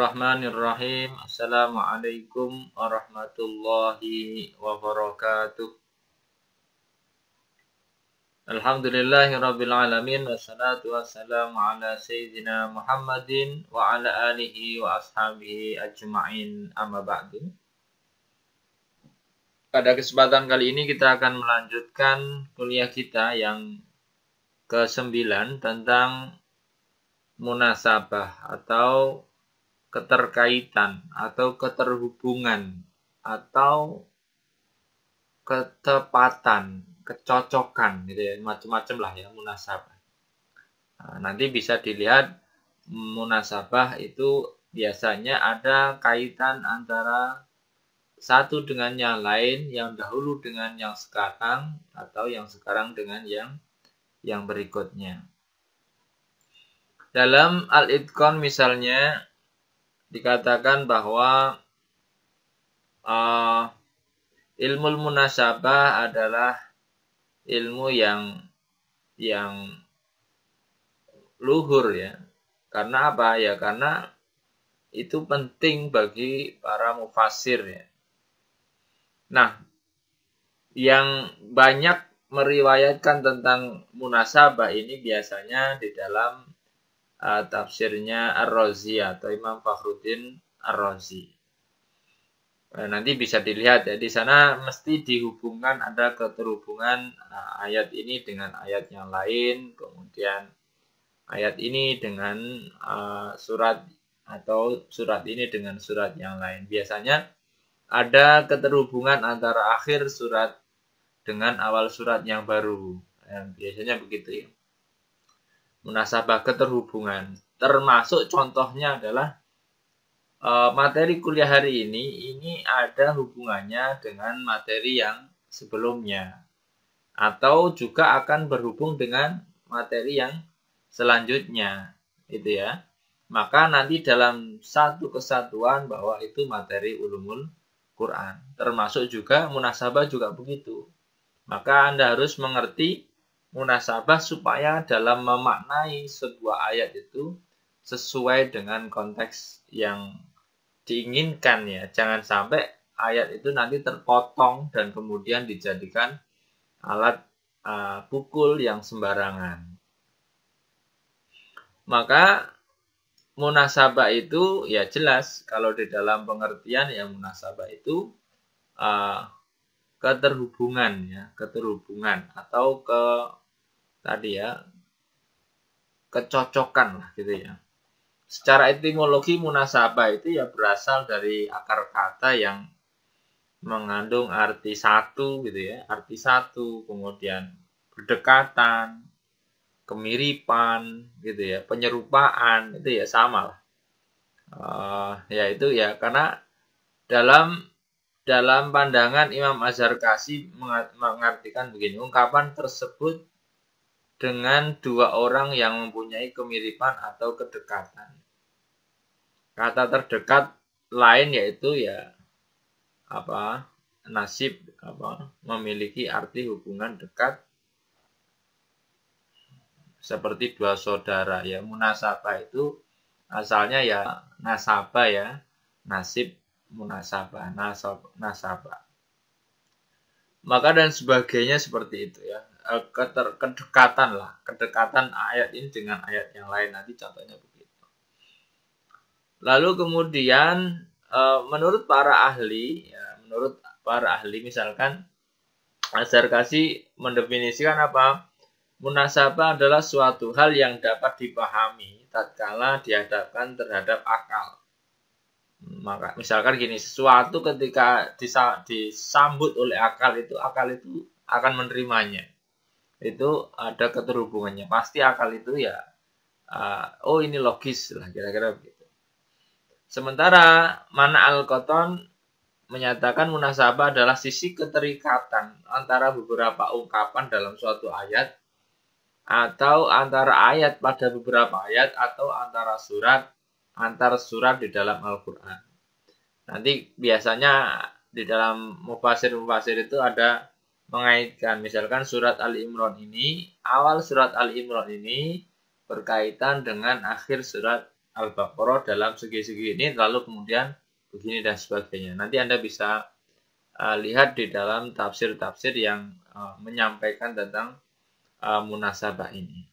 Bismillahirrahmanirrahim. Assalamualaikum warahmatullahi wabarakatuh. Alhamdulillahirabbil alamin wassalatu wassalamu ala sayyidina Muhammadin wa ala alihi wa ashabihi ajma'in, amma ba'du. Pada kesempatan kali ini kita akan melanjutkan kuliah kita yang ke-9 tentang munasabah atau keterkaitan atau keterhubungan atau ketepatan, kecocokan gitu ya, macam-macam lah ya munasabah. Nah, nanti bisa dilihat munasabah itu biasanya ada kaitan antara satu dengan yang lain, yang dahulu dengan yang sekarang, atau yang sekarang dengan yang berikutnya. Dalam Al-Itqan misalnya dikatakan bahwa ilmu munasabah adalah ilmu yang luhur ya. Karena apa ya? Karena itu penting bagi para mufassir ya. Nah, yang banyak meriwayatkan tentang munasabah ini biasanya di dalam tafsirnya Ar-Razi atau Imam Fakhruddin Ar-Razi. Nanti bisa dilihat ya, di sana mesti dihubungkan, ada keterhubungan ayat ini dengan ayat yang lain, kemudian ayat ini dengan surat atau surat ini dengan surat yang lain. Biasanya ada keterhubungan antara akhir surat dengan awal surat yang baru. Biasanya begitu ya. Munasabah keterhubungan. Termasuk contohnya adalah materi kuliah hari ini ada hubungannya dengan materi yang sebelumnya. Atau juga akan berhubung dengan materi yang selanjutnya. Gitu ya. Maka nanti dalam satu kesatuan bahwa itu materi ulumul Quran. Termasuk juga munasabah juga begitu. Maka Anda harus mengerti munasabah supaya dalam memaknai sebuah ayat itu sesuai dengan konteks yang diinginkan ya. Jangan sampai ayat itu nanti terpotong dan kemudian dijadikan alat pukul yang sembarangan. Maka munasabah itu ya jelas kalau di dalam pengertian ya munasabah itu keterhubungan ya, keterhubungan atau tadi ya kecocokan lah gitu ya. Secara etimologi munasabah itu ya berasal dari akar kata yang mengandung arti satu gitu ya, arti satu, kemudian berdekatan, kemiripan gitu ya, penyerupaan itu ya sama lah. Ya itu ya karena dalam pandangan Imam Az-Zarkashi mengartikan begini, ungkapan tersebut dengan dua orang yang mempunyai kemiripan atau kedekatan. Kata terdekat lain yaitu ya nasib memiliki arti hubungan dekat seperti dua saudara ya. Munasabah itu asalnya ya nasabah ya, nasib munasabah, nasabah. Maka dan sebagainya seperti itu ya. Kedekatan lah, kedekatan ayat ini dengan ayat yang lain, nanti contohnya begitu. Lalu kemudian menurut para ahli misalkan Az-Zarkashi mendefinisikan apa? Munasabah adalah suatu hal yang dapat dipahami tatkala dihadapkan terhadap akal. Maka misalkan gini, sesuatu ketika disambut oleh akal itu akan menerimanya. Itu ada keterhubungannya. Pasti akal itu ya ini logis lah kira-kira begitu. Sementara Mana Al-Qattan menyatakan munasabah adalah sisi keterikatan antara beberapa ungkapan dalam suatu ayat, atau antara ayat pada beberapa ayat, atau antara surat di dalam Al-Quran. Nanti biasanya di dalam mufassir itu ada mengaitkan, misalkan surat Al-Imran ini, awal surat Al-Imran ini berkaitan dengan akhir surat Al-Baqarah dalam segi-segi ini, lalu kemudian begini dan sebagainya. Nanti Anda bisa lihat di dalam tafsir-tafsir yang menyampaikan tentang munasabah ini.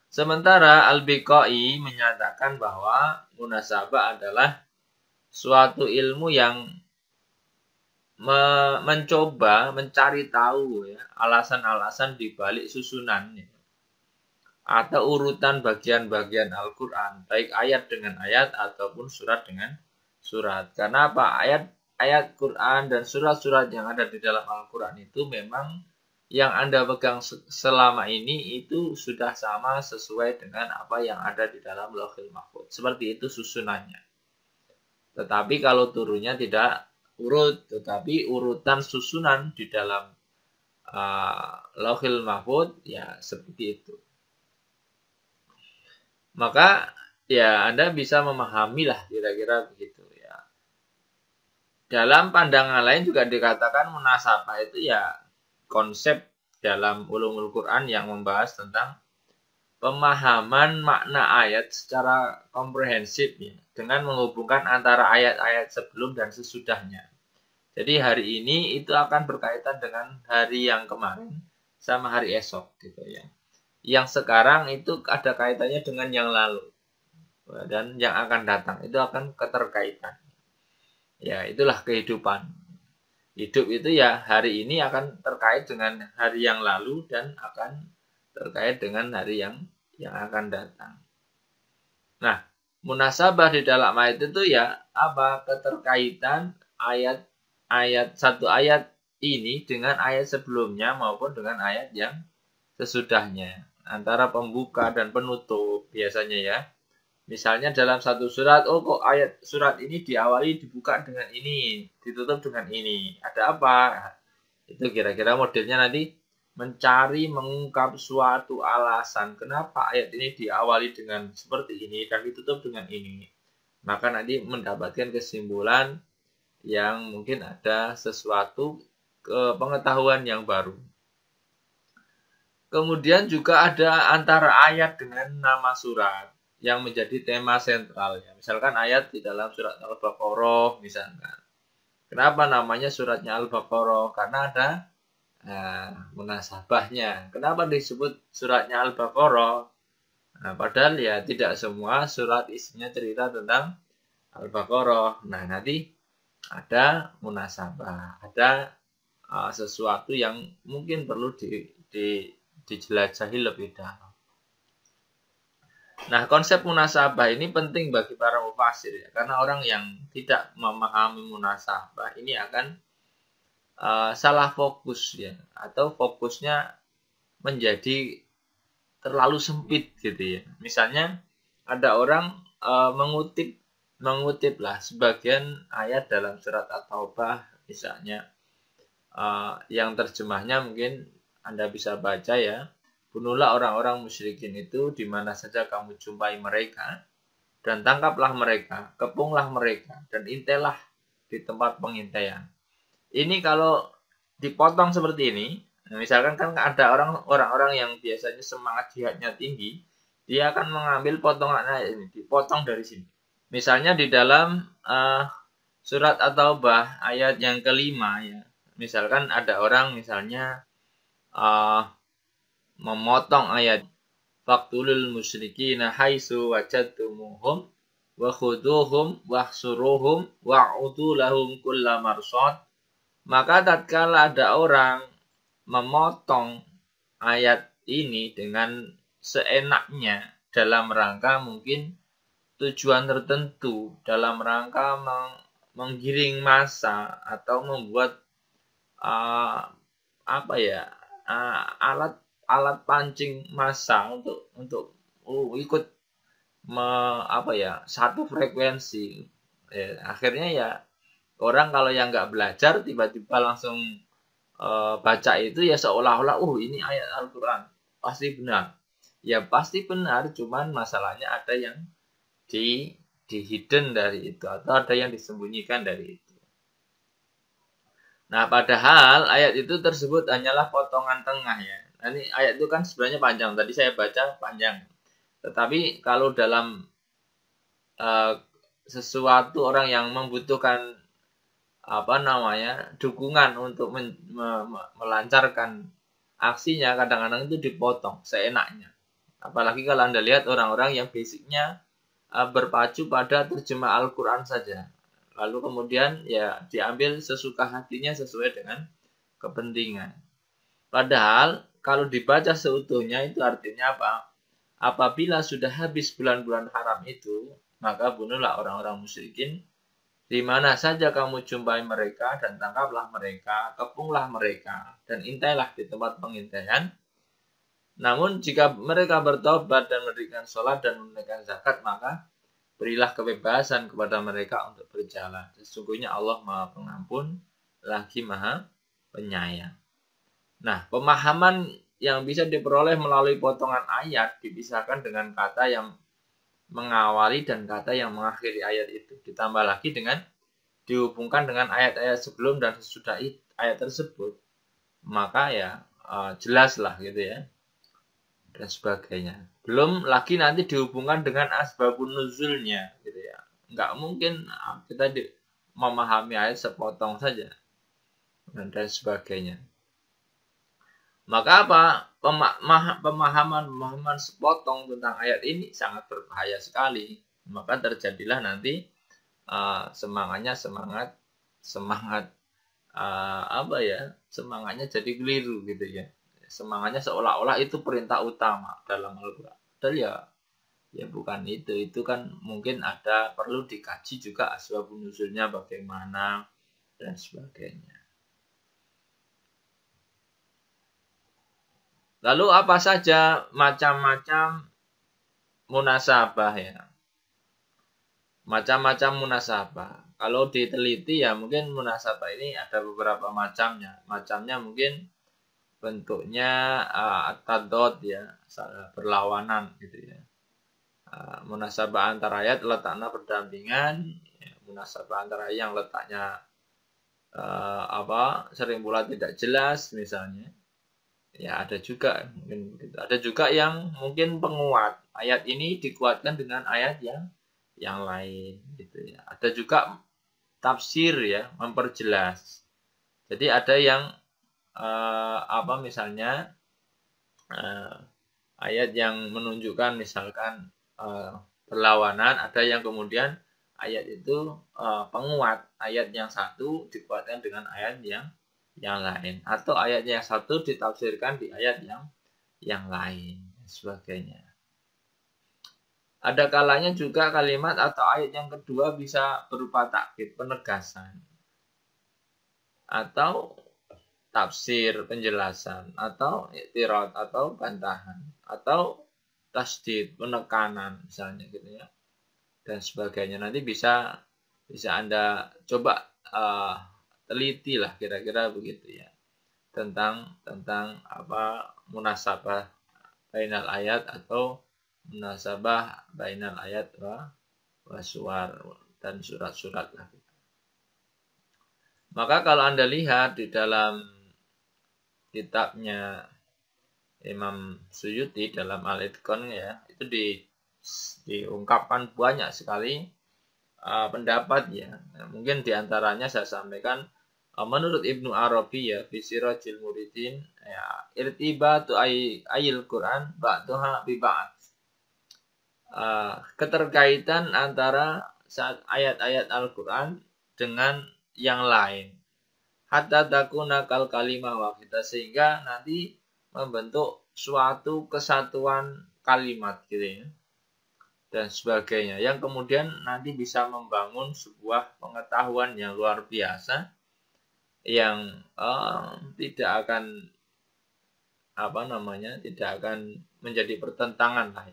Sementara Al-Biqai menyatakan bahwa munasabah adalah suatu ilmu yang mencoba mencari tahu ya alasan-alasan di balik susunannya atau urutan bagian-bagian Al-Quran, baik ayat dengan ayat ataupun surat dengan surat. Karena apa? Ayat Quran dan surat-surat yang ada di dalam Al-Quran itu memang yang Anda pegang selama ini itu sudah sama sesuai dengan apa yang ada di dalam Lauhul Mahfuz. Seperti itu susunannya. Tetapi kalau turunnya tidak urut, tetapi urutan susunan di dalam Lauhul Mahfuz ya seperti itu. Maka ya Anda bisa memahami lah kira-kira begitu ya. Dalam pandangan lain juga dikatakan munasabah itu ya konsep dalam ulumul Quran yang membahas tentang pemahaman makna ayat secara komprehensif ya, dengan menghubungkan antara ayat-ayat sebelum dan sesudahnya. Jadi hari ini itu akan berkaitan dengan hari yang kemarin sama hari esok gitu ya. Yang sekarang itu ada kaitannya dengan yang lalu dan yang akan datang itu akan keterkaitan. Ya, itulah kehidupan. Hidup itu ya hari ini akan terkait dengan hari yang lalu dan akan terkait dengan hari yang akan datang. Nah, munasabah di dalam ayat itu ya apa? Keterkaitan satu ayat ini dengan ayat sebelumnya maupun dengan ayat yang sesudahnya. Antara pembuka dan penutup biasanya ya. Misalnya dalam satu surat, oh kok ayat surat ini diawali dibuka dengan ini, ditutup dengan ini. Ada apa? Itu kira-kira modelnya nanti mencari mengungkap suatu alasan kenapa ayat ini diawali dengan seperti ini dan ditutup dengan ini. Maka nanti mendapatkan kesimpulan yang mungkin ada sesuatu pengetahuan yang baru. Kemudian juga ada antara ayat dengan nama surat yang menjadi tema sentral. Misalkan ayat di dalam surat Al-Baqarah misalkan. Kenapa namanya suratnya Al-Baqarah? Karena ada munasabahnya. Kenapa disebut suratnya Al-Baqarah? Nah, padahal ya tidak semua surat isinya cerita tentang Al-Baqarah. Nah, nanti ada munasabah, ada sesuatu yang mungkin perlu dijelajahi lebih dalam. Nah, konsep munasabah ini penting bagi para mufasir ya, karena orang yang tidak memahami munasabah ini akan salah fokus ya, atau fokusnya menjadi terlalu sempit gitu ya. Misalnya ada orang mengutip lah sebagian ayat dalam surat At-Taubah misalnya, yang terjemahnya mungkin Anda bisa baca ya. Bunuhlah orang-orang musyrikin itu di mana saja kamu jumpai mereka, dan tangkaplah mereka, kepunglah mereka, dan intailah di tempat pengintaian. Ini kalau dipotong seperti ini, misalkan kan ada orang-orang yang biasanya semangat jihadnya tinggi, dia akan mengambil potongan ayat ini, dipotong dari sini. Misalnya di dalam surat At-Taubah ayat yang kelima ya, misalkan ada orang misalnya memotong ayat faqtulul musyrikina haitsu wajadtumuhum wa khuduhum wahsuruhum wa'udu lahum kulla marsad. Maka tatkala ada orang memotong ayat ini dengan seenaknya dalam rangka mungkin tujuan tertentu, dalam rangka menggiring massa atau membuat alat pancing massa untuk ikut satu frekuensi. Akhirnya ya orang kalau yang nggak belajar tiba-tiba langsung baca itu ya seolah-olah ini ayat Al-Quran pasti benar. Ya pasti benar, cuman masalahnya ada yang di hidden dari itu atau ada yang disembunyikan dari itu. Nah, padahal ayat itu tersebut hanyalah potongan tengah ya. Nah, ini ayat itu kan sebenarnya panjang. Tadi saya baca panjang. Tetapi kalau dalam sesuatu orang yang membutuhkan dukungan untuk melancarkan aksinya, kadang-kadang itu dipotong seenaknya. Apalagi kalau Anda lihat orang-orang yang basicnya berpacu pada terjemah Al-Quran saja. Lalu kemudian ya diambil sesuka hatinya sesuai dengan kepentingan. Padahal kalau dibaca seutuhnya itu artinya apa? Apabila sudah habis bulan-bulan haram itu, maka bunuhlah orang-orang musyrikin di mana saja kamu jumpai mereka dan tangkaplah mereka, kepunglah mereka, dan intailah di tempat pengintaian. Namun jika mereka bertobat dan mendirikan sholat dan menunaikan zakat, maka berilah kebebasan kepada mereka untuk berjalan. Sesungguhnya Allah Maha Pengampun, lagi Maha Penyayang. Nah, pemahaman yang bisa diperoleh melalui potongan ayat dipisahkan dengan kata yang mengawali dan kata yang mengakhiri ayat itu. Ditambah lagi dengan dihubungkan dengan ayat-ayat sebelum dan sesudah ayat tersebut. Maka ya jelaslah gitu ya. Dan sebagainya. Belum lagi nanti dihubungkan dengan asbabun nuzulnya gitu ya. Nggak mungkin kita memahami ayat sepotong saja. Dan sebagainya. Maka apa? Pemahaman sepotong tentang ayat ini sangat berbahaya sekali. Maka terjadilah nanti semangatnya jadi keliru gitu ya. Semangatnya seolah-olah itu perintah utama dalam Al-Quran. Padahal ya bukan itu. Itu kan mungkin perlu dikaji juga asbabun nuzulnya bagaimana dan sebagainya. Lalu apa saja macam-macam munasabah ya? Macam-macam munasabah. Kalau diteliti ya mungkin munasabah ini ada beberapa macamnya. Macamnya mungkin bentuknya tadod ya, berlawanan gitu ya. Munasabah antara ayat letaknya berdampingan, ya, munasabah antara ayat yang letaknya sering pula tidak jelas misalnya. Ya ada juga mungkin begitu. Ada juga yang mungkin penguat. Ayat ini dikuatkan dengan ayat yang lain gitu ya. Ada juga tafsir ya, memperjelas. Jadi ada yang misalnya ayat yang menunjukkan misalkan perlawanan, ada yang kemudian ayat itu penguat. Ayat yang satu dikuatkan dengan ayat yang lain, atau ayat yang satu ditafsirkan di ayat yang lain dan sebagainya. Ada kalanya juga kalimat atau ayat yang kedua bisa berupa takkid, penegasan, atau tafsir, penjelasan, atau i'tirad, atau bantahan, atau tasdid, penekanan misalnya gitu ya, dan sebagainya. Nanti bisa Anda coba teliti lah kira-kira begitu ya, tentang munasabah bainal ayat atau munasabah bainal ayat wa suwar dan surat-surat lah. Maka kalau Anda lihat di dalam kitabnya Imam Suyuti dalam Al-Itqan ya, itu diungkapkan banyak sekali pendapat ya. Mungkin diantaranya saya sampaikan menurut Ibnu Arabi ya, fi Sirajil Muridin ya, irtibatu ayil Quran ba'daha bi ba'd. Keterkaitan antara ayat-ayat Al-Quran dengan yang lain. Hatta takuna kal kalimah wahidah, sehingga nanti membentuk suatu kesatuan kalimat gitu ya. Dan sebagainya. Yang kemudian nanti bisa membangun sebuah pengetahuan yang luar biasa yang tidak akan menjadi pertentangan lah.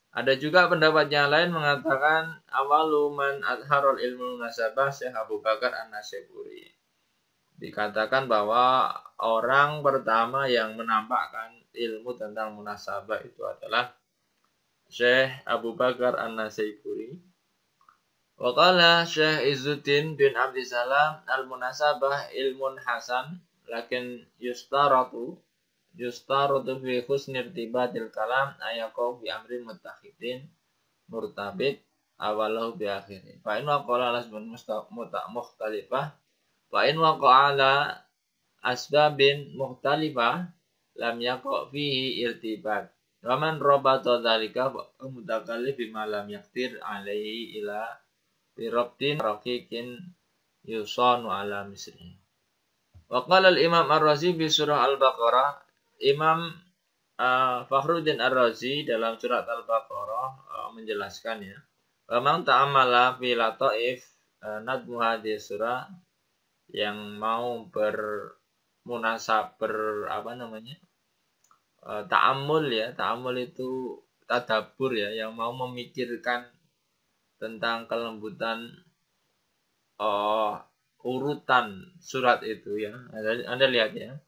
Ada juga pendapat yang lain mengatakan awaluman adharul ilmu munasabah Syekh Abu Bakar An-Nasyaburi. Dikatakan bahwa orang pertama yang menampakkan ilmu tentang munasabah itu adalah Syekh Abu Bakar An-Nasyaburi. Waqala Syekh Izzuddin bin Abdissalam al-munasabah ilmun hasan lakin yustaratu. yustarutu fi husni irtibatil kalam ayaqau bi amrin muttakhidin murtabit awalahu bi akhiri. Fa in waqala lasbun mukhtalifah fa in waqala asbabin mukhtalifah lam yaqa fihi irtibat. Wa man rabata dzalika mutakallif bima lam yaqdir alaihi ila birabtin raqiqin yusanu ala misri. Wa qala al-Imam Ar-Razi fi surah Al-Baqarah, Imam Fakhruddin Ar-Razi dalam surat Al-Baqarah menjelaskan ya. Wa man ta'amala fi lataif nadmu hadhihi surah, yang mau ta'ammul ya. Ta'ammul itu tadabbur ya, yang mau memikirkan tentang kelembutan urutan surat itu ya. Anda lihat ya.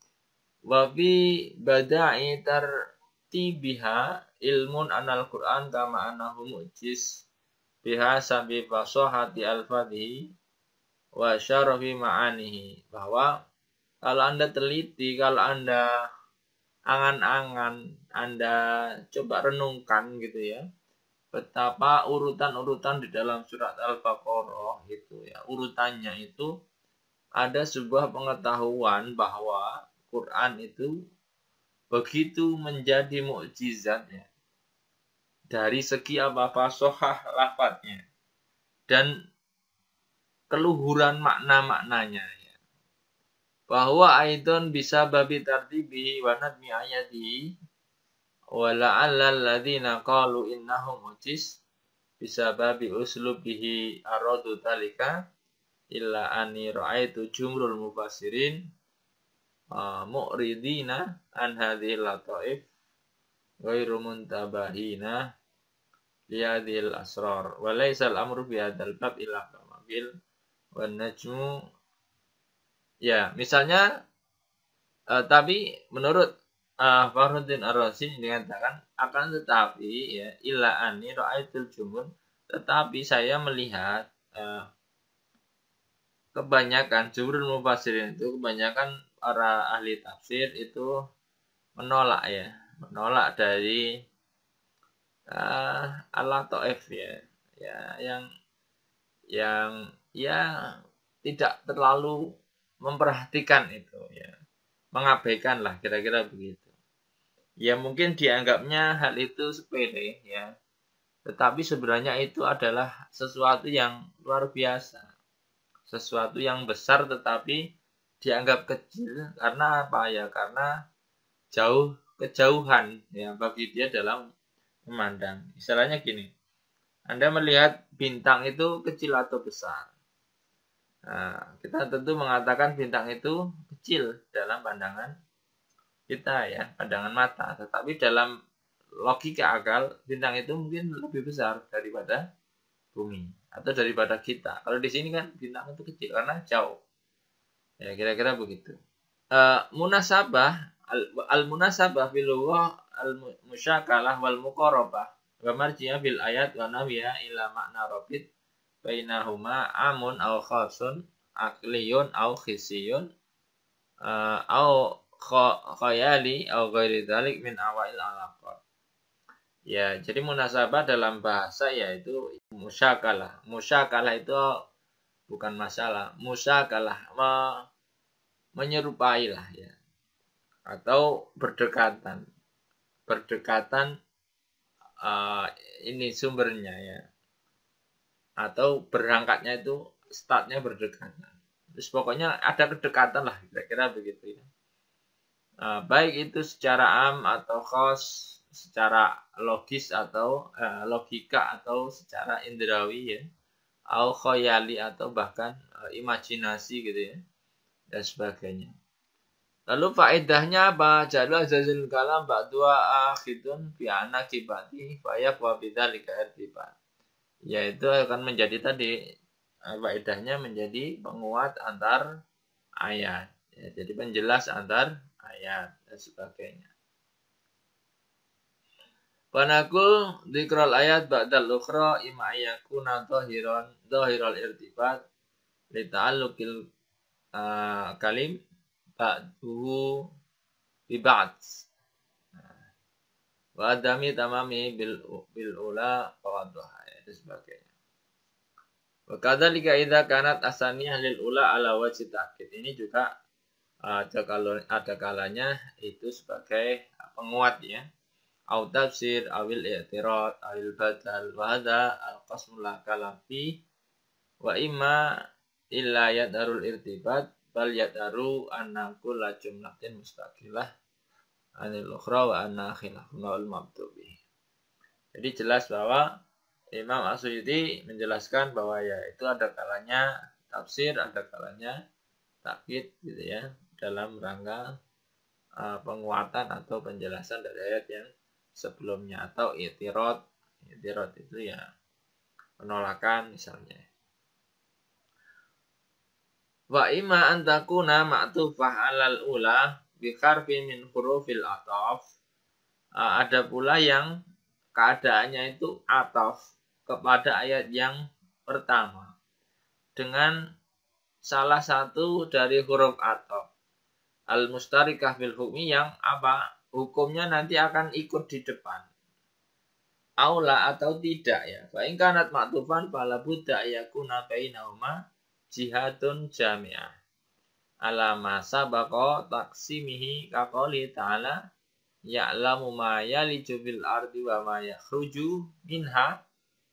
Wa fi bada'i tartibiha ilmun anal Qur'an kama annahu mu'jiz biha sabi fasahati al-fadhi wa syarafi ma'anihi. Bahwa kalau Anda teliti, kalau Anda angan-angan, Anda coba renungkan gitu ya, betapa urutan-urutan di dalam surat Al-Baqarah itu ya, urutannya itu ada sebuah pengetahuan bahwa Quran itu begitu menjadi mukjizat ya, dari segi fasahah lafadznya dan keluhuran makna-maknanya ya. Bahwa aidon bisa babi tartibi wa nadmi ayati wa la'alla alladhina qalu innahu mujiz bisa babi uslubihi aradu talika illa ani ra'aitu jumrul mufassirin mu'ridina an hadhil lataif ghairu muntabahina lihadhil asrar wa laysal amru bi hadzal bab illa kamabil wan najmu ya. Misalnya tapi menurut Fakhruddin Ar-Razi dikatakan akan tetapi ya illa ani ra'aitul jumhur, tetapi saya melihat kebanyakan jumhurul mufassirin itu, kebanyakan para ahli tafsir itu menolak dari al-lataif ya, yang tidak terlalu memperhatikan itu ya, mengabaikan lah kira-kira begitu. Ya mungkin dianggapnya hal itu sepele ya, tetapi sebenarnya itu adalah sesuatu yang luar biasa, sesuatu yang besar tetapi dianggap kecil karena apa ya? Karena kejauhan ya bagi dia dalam memandang. Istilahnya gini, Anda melihat bintang itu kecil atau besar. Nah, kita tentu mengatakan bintang itu kecil dalam pandangan kita ya, pandangan mata. Tetapi dalam logika akal, bintang itu mungkin lebih besar daripada bumi atau daripada kita. Kalau di sini kan bintang itu kecil karena jauh. Ya kira-kira begitu. Munasabah al-munasabah fil lugha al-musyakalah wal muqarabah wa marji'a bil ayat wa nahwiha ila makna rabit bainahuma amun aw khasun aqliyun aw khisiyun aw khayali aw ghairi dzalik min awail alaqat. Ya, jadi munasabah dalam bahasa yaitu musyakalah. Musyakalah itu bukan masalah. Musyakalah menyerupai lah ya. Atau berdekatan. Berdekatan ini sumbernya ya. Atau berangkatnya itu startnya berdekatan. Terus pokoknya ada kedekatan lah kira-kira begitu ya. Baik itu secara am atau khos, secara logis atau logika atau secara indrawi ya, atau khayali atau bahkan imajinasi gitu ya, dan sebagainya. Lalu faedahnya apa? Jadwal azazul kalam ba'dua akhidun fi anakibati fayak wa bidzalika irtibat. Yaitu akan menjadi tadi faedahnya menjadi penguat antar ayat. Ya, jadi penjelas antar ayat dan sebagainya. Panakul dzikral ayat ba'dal ukhra imma yakuna dhahiral irtibat li ta'alluqil kalim ba'duhu bi ba'd. Wa adami tamami bil ula fawadduha, itu sebagainya. Wa kadzalika idza kanat asaniyah lil ula ala wajhi ta'kid. Ini juga ada kalanya itu sebagai penguat ya. Au tafsir awil i'tirad awil badal wa hadza al-qasmu la kalafi wa imma illa yadarul irtibat bal yadaru anna kulla jumlatin mustaqillah anil ukhra wa anna khilafun mabdubi. Jadi jelas bahwa Imam As-Suyuti menjelaskan bahwa ya itu ada kalanya tafsir, ada kalanya takkid gitu ya, dalam rangka penguatan atau penjelasan dari ayat yang sebelumnya, atau i'tirad. I'tirad itu ya penolakan misalnya. Wa imma an takuna ma'tufah 'alal ula bi harfin min hurufil ataf. Ada pula yang keadaannya itu ataf kepada ayat yang pertama dengan salah satu dari huruf ataf. Al-mustarikah bil hukmi, yang apa? Hukumnya nanti akan ikut di depan. Aula atau tidak ya. Fa in kanat ma'tufan fala budda yakuna bainahuma jihadun jami'ah. Ala ma sabaqa taqsimihi kaqouli ta'ala ya'lamu ma yaliju bil ardi wa ma yakhruju minha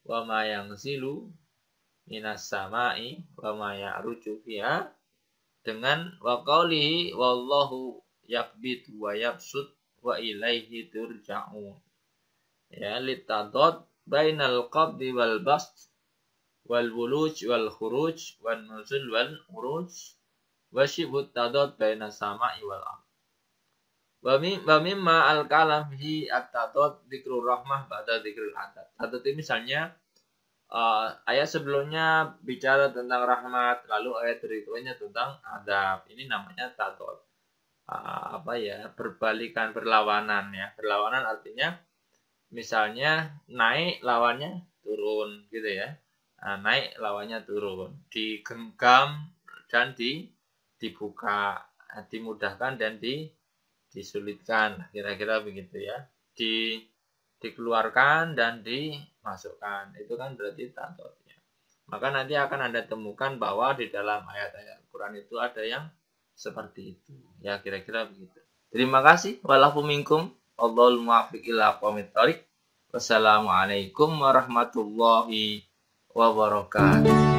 wa ma yanzilu minas sama'i wa ma ya'ruju fiha, dengan wa qaulihi wallahu yaqbidu wa yabsut wa ilaihi turja'un. Ya, litadad bainal qabdi wal bast wal wuluj wal khuruj wan nuzul wal uruj wa shibut tadad bainas sama'i wal ard. Wa mimma al kalam fi at-tadad dzikrur rahmah ba'da dzikril adad. Atau misalnya ayat sebelumnya bicara tentang rahmat, lalu ayat berikutnya tentang adab. Ini namanya tadad. Berbalikan, berlawanan ya. Berlawanan artinya misalnya naik lawannya turun gitu ya. Naik lawannya turun, digenggam dan dibuka, dimudahkan dan disulitkan, kira-kira begitu ya. Dikeluarkan dan dimasukkan, itu kan berarti tadad ya. Maka nanti akan Anda temukan bahwa di dalam ayat-ayat Al-Quran itu ada yang seperti itu ya, kira-kira begitu. Terima kasih. Walafu minkum Allahul muwaffiq ila aqwamit thoriq. Wassalamualaikum warahmatullahi wabarakatuh.